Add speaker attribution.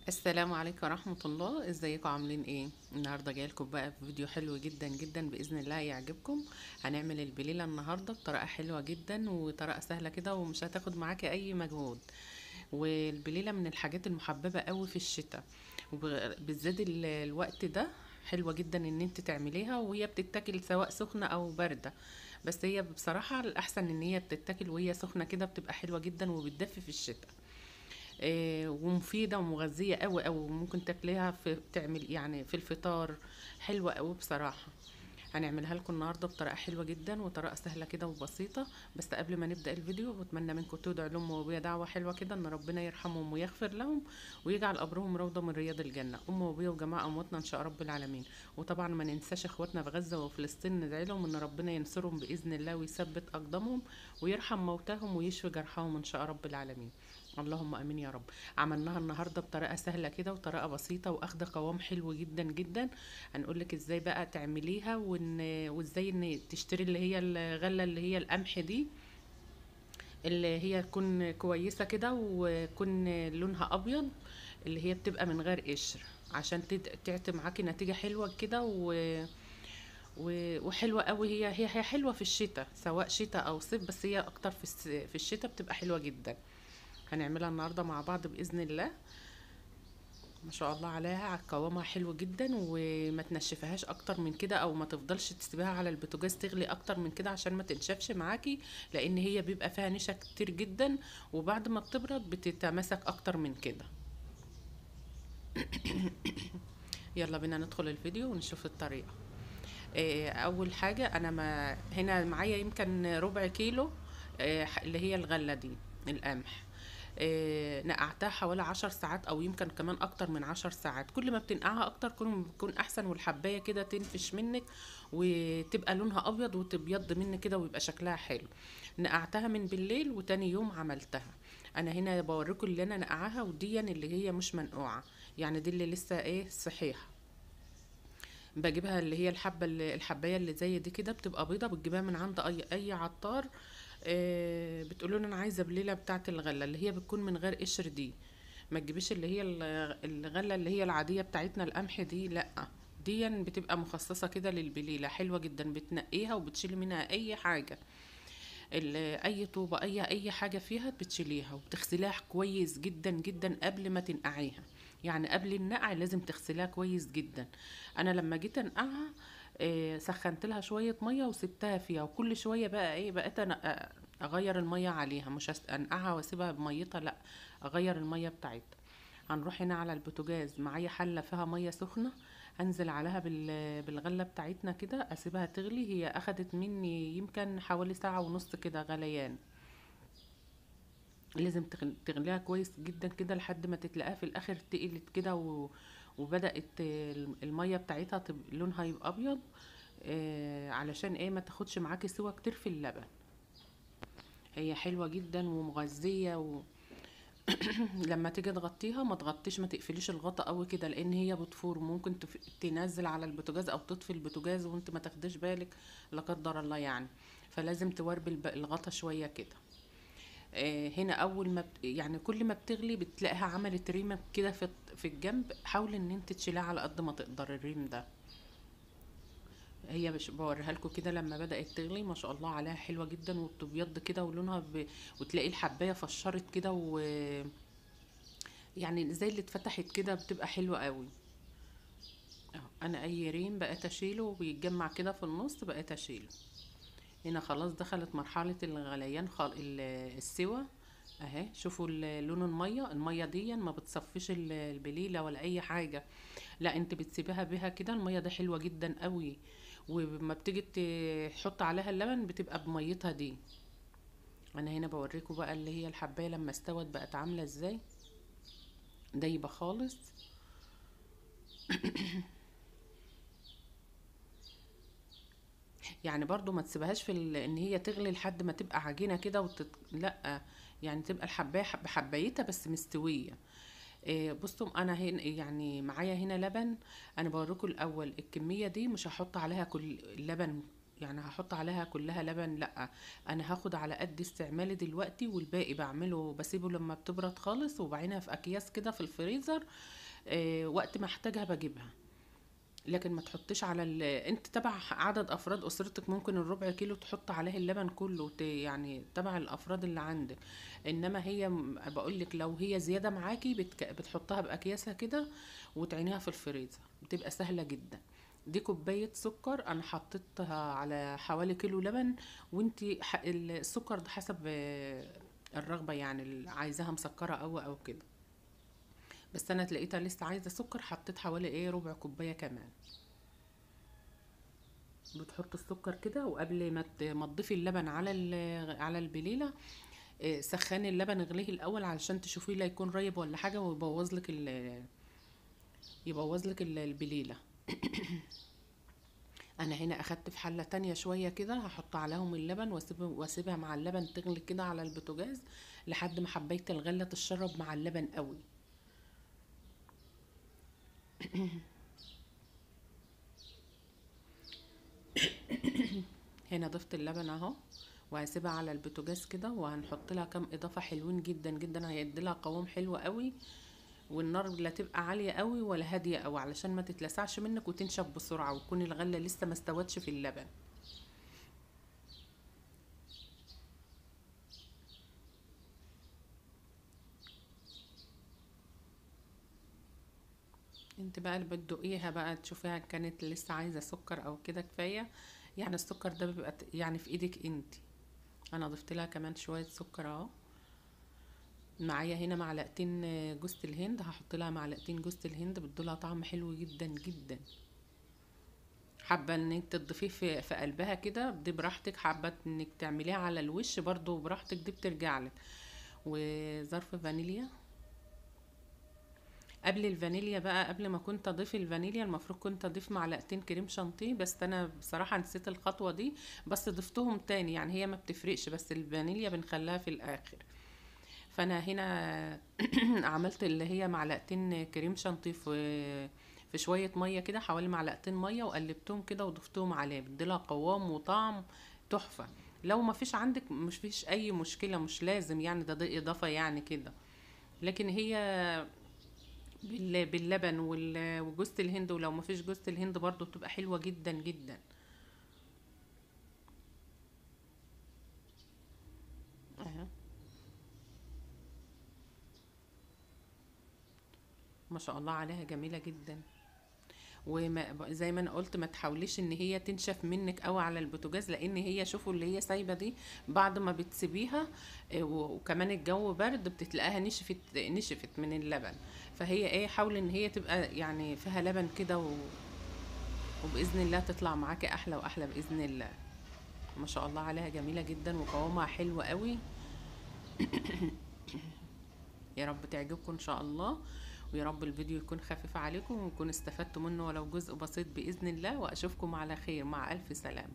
Speaker 1: السلام عليكم ورحمة الله. ازيكم عاملين ايه؟ النهاردة جايلكم بقى في فيديو حلو جدا جدا بإذن الله يعجبكم. هنعمل البليلة النهاردة بطريقة حلوة جدا وطريقة سهلة كده ومش هتاخد معاكي اي مجهود. والبليلة من الحاجات المحببة قوي في الشتاء، وبالذات الوقت ده. حلوة جدا ان انت تعمليها وهي بتتاكل سواء سخنة او باردة. بس هي بصراحة الأحسن ان هي بتتاكل وهي سخنة كده، بتبقى حلوة جدا وبتدفي في الشتاء. ومفيدة ومغذية قوي قوي، ممكن تاكليها في تعمل يعني في الفطار. حلوة قوي بصراحة. هنعملها لكم النهارده بطريقه حلوه جدا وطريقه سهله كده وبسيطه. بس قبل ما نبدا الفيديو بتمنى منكم تدعوا لهم وابويا دعوه حلوه كده ان ربنا يرحمهم ويغفر لهم ويجعل قبرهم روضه من رياض الجنه، ام وابويا وجماعه امواتنا ان شاء رب العالمين. وطبعا ما ننساش اخواتنا في غزه وفلسطين، ندعي لهم ان ربنا ينصرهم باذن الله ويثبت اقدامهم ويرحم موتاهم ويشفي جرحاهم ان شاء رب العالمين. اللهم امين يا رب. عملناها النهارده بطريقه سهله كده وطريقه بسيطه واخده قوام حلو جدا جدا. هنقول لك ازاي بقى تعمليها وازاي ان تشتري اللي هي الغله اللي هي القمح دي، اللي هي تكون كويسه كده ويكون لونها ابيض، اللي هي بتبقى من غير قشر، عشان تعطي معاكي نتيجه حلوه كده وحلوه قوي. هي حلوه في الشتاء سواء شتاء او صيف، بس هي اكتر في الشتاء بتبقى حلوه جدا. هنعملها النهارده مع بعض باذن الله. ما شاء الله عليها، قوامها حلو جدا، وما تنشفهاش اكتر من كده او ما تفضلش تسيبيها على البوتاجاز تغلي اكتر من كده عشان ما تنشفش معاكي، لان هي بيبقى فيها نشا كتير جدا، وبعد ما بتبرد بتتماسك اكتر من كده. يلا بينا ندخل الفيديو ونشوف الطريقة. اول حاجة انا ما هنا معايا يمكن ربع كيلو، اللي هي الغلة دي، القمح. نقعتها حوالي 10 ساعات او يمكن كمان اكتر من 10 ساعات. كل ما بتنقعها اكتر كل ما بتكون احسن، والحباية كده تنفش منك وتبقى لونها ابيض وتبيض منك كده ويبقى شكلها حلو. نقعتها من بالليل وتاني يوم عملتها. انا هنا بوريكم اللي انا نقعها، ودي اللي هي مش منقوعة، يعني دي اللي لسه صحيحة. بجيبها اللي هي الحبايه اللي زي دي كده بتبقى بيضه، بتجيبها من عند اي عطار. بتقولوا له انا عايزه بليله بتاعه الغله اللي هي بتكون من غير قشر دي. ما تجيبيش اللي هي الغله اللي هي العاديه بتاعتنا القمح دي، لا. دي بتبقى مخصصه كده للبليله، حلوه جدا، بتنقيها وبتشيلي منها اي حاجه. اي طوبه اي حاجه فيها بتشيليها وبتغسليها كويس جدا جدا قبل ما تنقعيها. يعني قبل النقع لازم تغسليها كويس جدا. انا لما جيت انقعها، سخنت لها شويه ميه وسبتها فيها، وكل شويه بقى بقيت انا اغير الميه عليها، مش انقعها واسيبها بميتها، لا، اغير الميه بتاعتها. هنروح هنا على البوتاجاز، معايا حله فيها ميه سخنه، هنزل عليها بالغله بتاعتنا كده، اسيبها تغلي. هي اخدت مني يمكن حوالي ساعه ونص كده غليان. لازم تغليها كويس جدا كده لحد ما تتلاقيها في الاخر تقلت كده وبدات الميه بتاعتها لونها يبقى ابيض. علشان ما تاخدش معاكي سوا كتير في اللبن. هي حلوه جدا ومغذيه. لما تيجي تغطيها ما تغطيش، ما تقفليش الغطا قوي كده، لان هي بتفور، ممكن تنزل على البوتاجاز او تطفي البوتاجاز وانت ما تاخديش بالك، لا قدر الله يعني. فلازم توربي الغطا شويه كده. هنا اول ما يعني كل ما بتغلي بتلاقيها عملت ريمه كده في الجنب، حاولي ان انت تشيلها على قد ما تقدر الريم ده. هي مش بوريها لكم كده لما بدأت تغلي، ما شاء الله عليها حلوة جدا وبتبيض كده ولونها وتلاقي الحباية فشرت كده يعني زي اللي اتفتحت كده، بتبقى حلوة قوي. اهو انا اي ريم بقيت اشيله وبيتجمع كده في النص بقيت اشيله. هنا خلاص دخلت مرحلة الغليان، السوا اهي. شوفوا لون المية دي ما بتصفيش البليلة ولا اي حاجة، لا، انت بتسيبها بها كده. المية دي حلوة جدا قوي، وما بتيجي تحط عليها اللبن بتبقى بميتها دي. انا هنا بوريكم بقى اللي هي الحباية لما استوت بقت عاملة ازاي، دايبة خالص. يعني برضو ما تسيبهاش ان هي تغلي لحد ما تبقى عجينة كده لا، يعني تبقى الحباية بحبايتها بس مستوية. بصوا انا هنا يعني معايا هنا لبن. انا بوريكم الاول الكمية دي، مش هحط عليها كل اللبن، يعني هحط عليها كلها لبن، لا، انا هاخد على قد استعمالي دلوقتي، والباقي بعمله بسيبه لما بتبرد خالص، وبعينها في اكياس كده في الفريزر. وقت ما احتاجها بجيبها. لكن ما تحطيش على انت تبع عدد افراد اسرتك، ممكن الربع كيلو تحط عليه اللبن كله، يعني تبع الافراد اللي عندك. انما هي بقول لك لو هي زياده معاكي بتحطها باكياسها كده، وتعينيها في الفريزر، بتبقى سهله جدا. دي كوبايه سكر انا حطيتها على حوالي كيلو لبن. وانتي السكر ده حسب الرغبه، يعني اللي عايزاها مسكره او كده. بس انا لقيتها لسه عايزه سكر، حطيت حوالي ربع كوبايه كمان. بتحط السكر كده، وقبل ما تضيفي اللبن على على البليله، سخني اللبن، اغليه الاول علشان تشوفيه لا يكون رايب ولا حاجه ويبوظ لك البليله. انا هنا اخدت في حله تانية شويه كده، هحط عليهم اللبن واسيبها مع اللبن تغلي كده على البوتاجاز، لحد ما حبيت الغله تشرب مع اللبن قوي. هنا ضفت اللبن اهو، وهسيبها على البوتاجاز كده، وهنحط لها كام اضافه حلوين جدا جدا، هيدي لها قوام حلو قوي. والنار لا تبقى عاليه قوي ولا هاديه قوي، علشان ما تتلسعش منك وتنشف بسرعه، وتكون الغله لسه ما استوتش في اللبن. انت بقى اللي بتدوقيها بقى تشوفيها كانت لسه عايزه سكر او كده كفايه. يعني السكر ده بيبقى يعني في ايدك انت. انا ضفت لها كمان شويه سكر اهو. معايا هنا معلقتين جوز الهند، هحط لها معلقتين جوز الهند، بتدولها طعم حلو جدا جدا. حابه انك تضيفيه في قلبها كده، دي براحتك. حابه انك تعمليها على الوش برضو براحتك، دي بترجعلك. وظرف فانيليا. قبل الفانيليا بقى، قبل ما كنت اضيف الفانيليا، المفروض كنت اضيف معلقتين كريم شانتيه، بس انا بصراحه نسيت الخطوه دي. بس ضفتهم تاني، يعني هي ما بتفرقش، بس الفانيليا بنخليها في الاخر. فانا هنا عملت اللي هي معلقتين كريم شانتيه في شويه ميه كده، حوالي معلقتين ميه، وقلبتهم كده وضفتهم عليه، بديلها قوام وطعم تحفه. لو ما فيش عندك مش فيش اي مشكله، مش لازم يعني، ده اضافه يعني كده. لكن هي باللبن وجوز الهند، ولو ما فيش جوز الهند برضو بتبقى حلوه جدا جدا. اهي. ما شاء الله عليها جميله جدا. وما زي ما انا قلت، ما تحاوليش ان هي تنشف منك قوي على البوتاجاز، لان هي شوفوا اللي هي سايبه دي، بعد ما بتسيبيها وكمان الجو برد، بتلاقيها نشفت من اللبن. فهي حاولي ان هي تبقى يعني فيها لبن كده وباذن الله تطلع معاكي احلى واحلى باذن الله. ما شاء الله عليها جميله جدا، وقوامها حلو قوي. يا رب تعجبكم ان شاء الله. ويا رب الفيديو يكون خفيف عليكم، ويكون استفدتوا منه ولو جزء بسيط بإذن الله. وأشوفكم على خير، مع ألف سلامة.